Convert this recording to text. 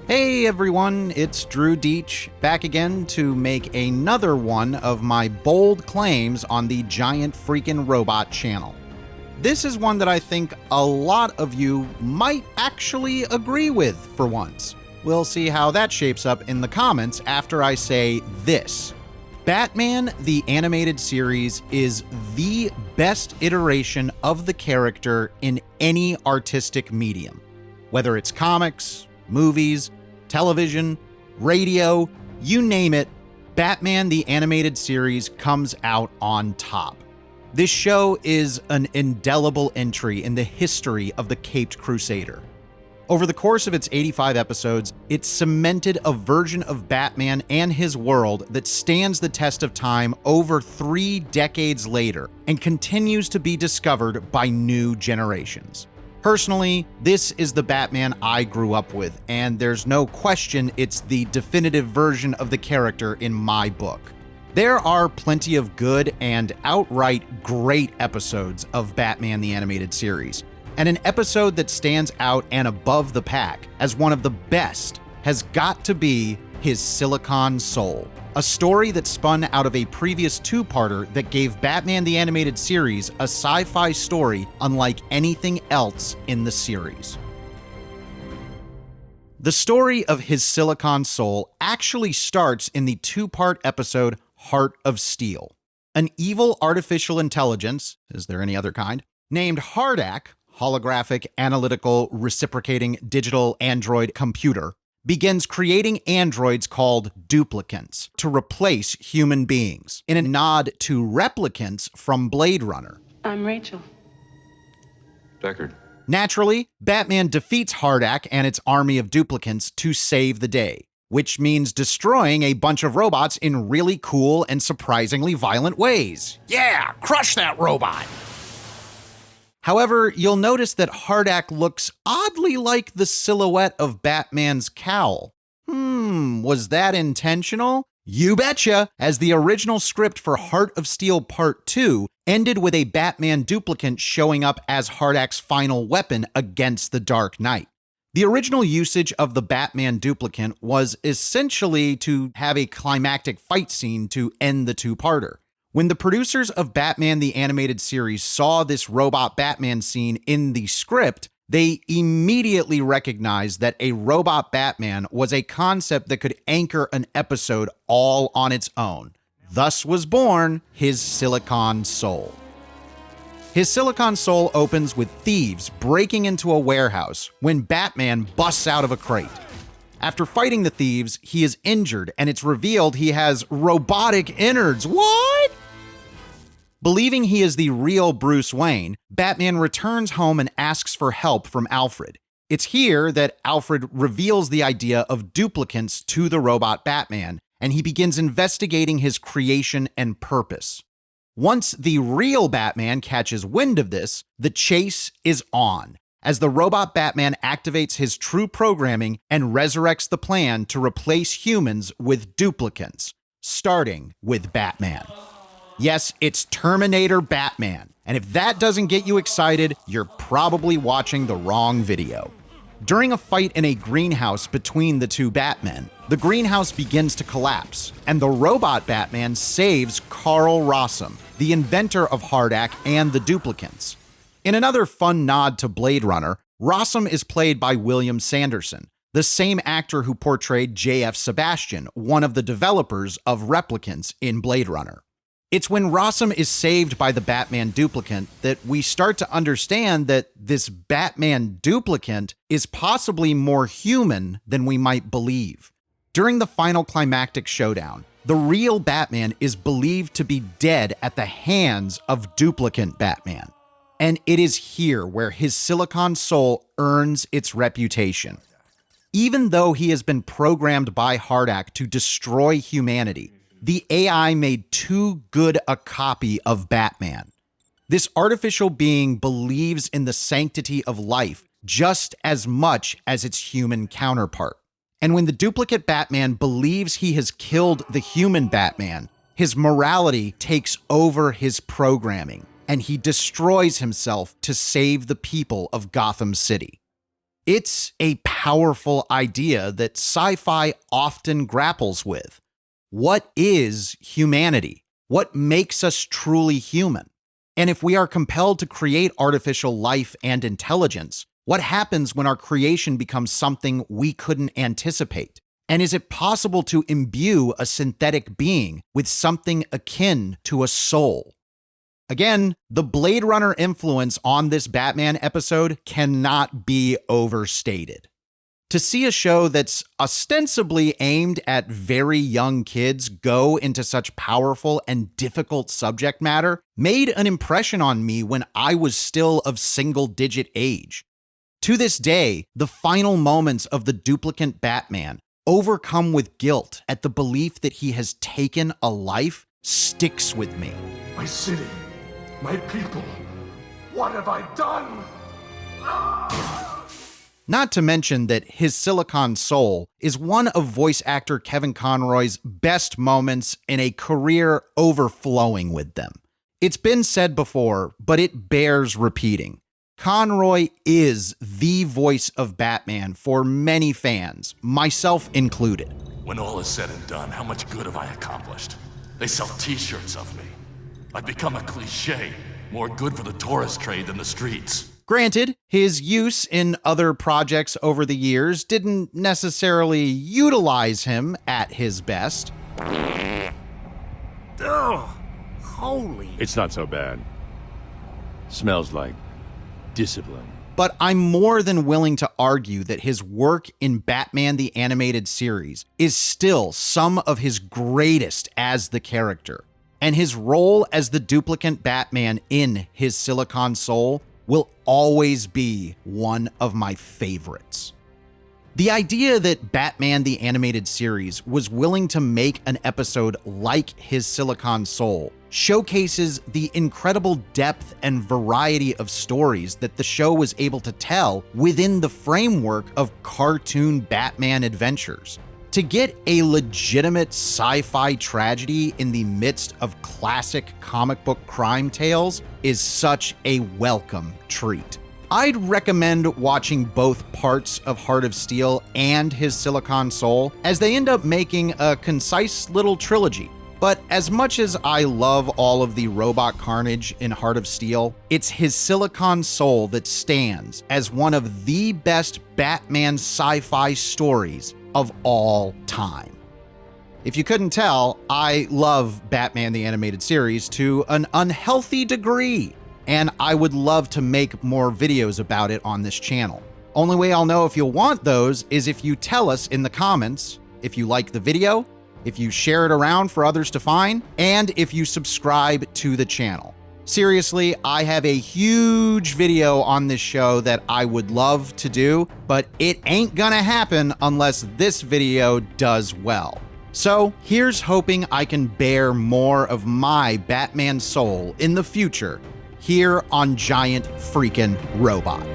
Hey everyone, it's Drew Dietsch, back again to make another one of my bold claims on the Giant Freaking Robot channel. This is one that I think a lot of you might actually agree with for once. We'll see how that shapes up in the comments after I say this. Batman the Animated Series is the best iteration of the character in any artistic medium. Whether it's comics, movies, television, radio, you name it, Batman the Animated Series comes out on top. This show is an indelible entry in the history of the Caped Crusader. Over the course of its 85 episodes, it cemented a version of Batman and his world that stands the test of time over 3 decades later and continues to be discovered by new generations. Personally, this is the Batman I grew up with, and there's no question it's the definitive version of the character in my book. There are plenty of good and outright great episodes of Batman the Animated Series, and an episode that stands out and above the pack as one of the best has got to be his Silicon Soul, a story that spun out of a previous 2-parter that gave Batman the Animated Series a sci-fi story unlike anything else in the series. The story of his Silicon Soul actually starts in the 2-part episode Heart of Steel. An evil artificial intelligence, is there any other kind, named Hardak, holographic, analytical, reciprocating digital android computer, begins creating androids called duplicants to replace human beings, in a nod to replicants from Blade Runner. I'm Rachel. Deckard. Naturally, Batman defeats Hardak and its army of duplicants to save the day, which means destroying a bunch of robots in really cool and surprisingly violent ways. Yeah, crush that robot! However, you'll notice that Hardak looks oddly like the silhouette of Batman's cowl. Was that intentional? You betcha, as the original script for Heart of Steel Part 2 ended with a Batman duplicant showing up as Hardak's final weapon against the Dark Knight. The original usage of the Batman duplicant was essentially to have a climactic fight scene to end the 2-parter. When the producers of Batman the Animated Series saw this robot Batman scene in the script, they immediately recognized that a robot Batman was a concept that could anchor an episode all on its own. Thus was born his Silicon Soul. His Silicon Soul opens with thieves breaking into a warehouse when Batman busts out of a crate. After fighting the thieves, he is injured, and it's revealed he has robotic innards. What? Believing he is the real Bruce Wayne, Batman returns home and asks for help from Alfred. It's here that Alfred reveals the idea of duplicants to the robot Batman, and he begins investigating his creation and purpose. Once the real Batman catches wind of this, the chase is on, as the robot Batman activates his true programming and resurrects the plan to replace humans with duplicants, starting with Batman. Yes, it's Terminator Batman, and if that doesn't get you excited, you're probably watching the wrong video. During a fight in a greenhouse between the two Batmen, the greenhouse begins to collapse, and the robot Batman saves Carl Rossum, the inventor of Hardak and the duplicants. In another fun nod to Blade Runner, Rossum is played by William Sanderson, the same actor who portrayed J.F. Sebastian, one of the developers of replicants in Blade Runner. It's when Rossum is saved by the Batman duplicant that we start to understand that this Batman duplicant is possibly more human than we might believe. During the final climactic showdown, the real Batman is believed to be dead at the hands of duplicant Batman. And it is here where his Silicon Soul earns its reputation. Even though he has been programmed by Hardak to destroy humanity, the AI made too good a copy of Batman. This artificial being believes in the sanctity of life just as much as its human counterpart. And when the duplicate Batman believes he has killed the human Batman, his morality takes over his programming, and he destroys himself to save the people of Gotham City. It's a powerful idea that sci-fi often grapples with. What is humanity? What makes us truly human? And if we are compelled to create artificial life and intelligence, what happens when our creation becomes something we couldn't anticipate? And is it possible to imbue a synthetic being with something akin to a soul? Again, the Blade Runner influence on this Batman episode cannot be overstated. To see a show that's ostensibly aimed at very young kids go into such powerful and difficult subject matter made an impression on me when I was still of single-digit age. To this day, the final moments of the duplicate Batman, overcome with guilt at the belief that he has taken a life, sticks with me. My city, my people, what have I done? Not to mention that his Silicon Soul is one of voice actor Kevin Conroy's best moments in a career overflowing with them. It's been said before, but it bears repeating. Conroy is the voice of Batman for many fans, myself included. When all is said and done, how much good have I accomplished? They sell t-shirts of me. I've become a cliche, more good for the tourist trade than the streets. Granted, his use in other projects over the years didn't necessarily utilize him at his best. Ugh, holy. It's not so bad. Smells like discipline. But I'm more than willing to argue that his work in Batman the Animated Series is still some of his greatest as the character. And his role as the duplicate Batman in his Silicon Soul will always be one of my favorites. The idea that Batman the Animated Series was willing to make an episode like his Silicon Soul showcases the incredible depth and variety of stories that the show was able to tell within the framework of cartoon Batman adventures. To get a legitimate sci-fi tragedy in the midst of classic comic book crime tales is such a welcome treat. I'd recommend watching both parts of Heart of Steel and his Silicon Soul, as they end up making a concise little trilogy. But as much as I love all of the robot carnage in Heart of Steel, it's his Silicon Soul that stands as one of the best Batman sci-fi stories of all time. If you couldn't tell, I love Batman the Animated Series to an unhealthy degree, and I would love to make more videos about it on this channel. Only way I'll know if you'll want those is if you tell us in the comments if you like the video, if you share it around for others to find, and if you subscribe to the channel. Seriously, I have a huge video on this show that I would love to do, but it ain't gonna happen unless this video does well. So here's hoping I can bear more of my Batman soul in the future here on Giant Freakin' Robot.